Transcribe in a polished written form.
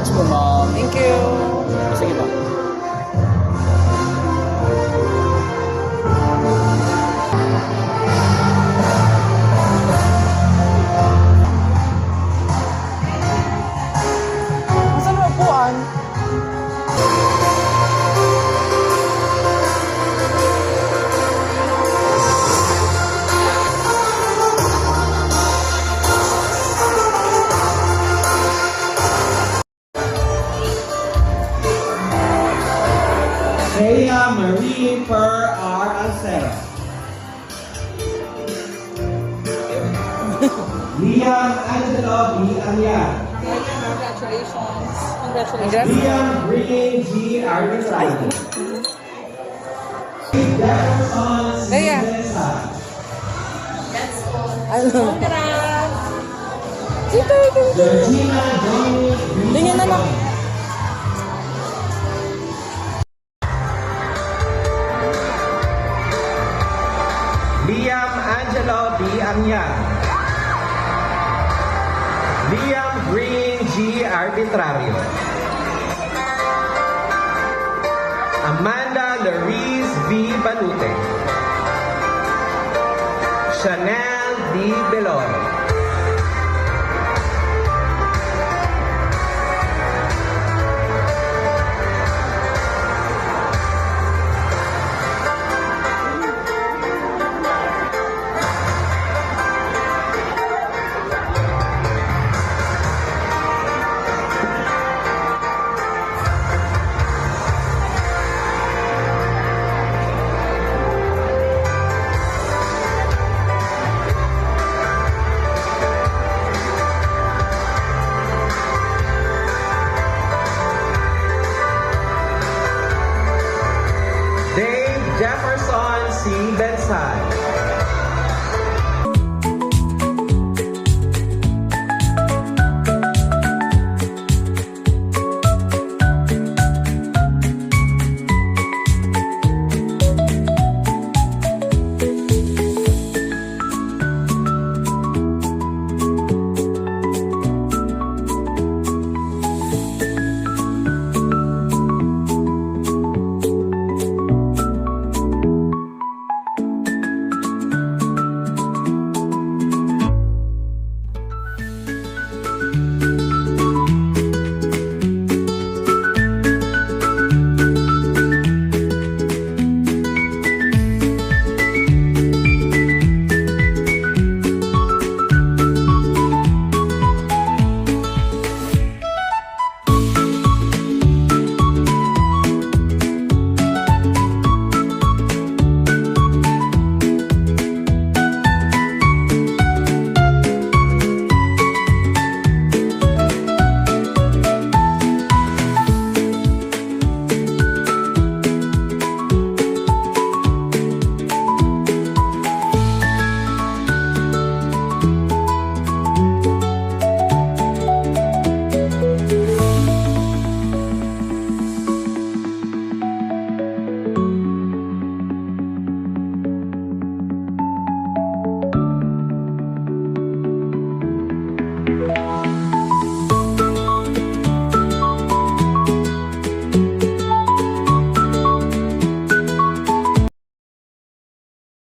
Congrats po, ma'am. Thank you. Sige ba? Saan ang upuan? Thea Marie Per R. Alcera. Liam Angelo B. Amian. Congratulations. Congratulations. Liam Green G. Arbitrado. Jefferson C. Thea. Mesa. Ano? Ito. Georgina Dominic B. Tingnan na lang. Liam Angelo B. Amian. Liam Green G. Arbitrario. Amanda Lariz V. Balute. Chanel D. Belor. Dave Jefferson C. Bensay.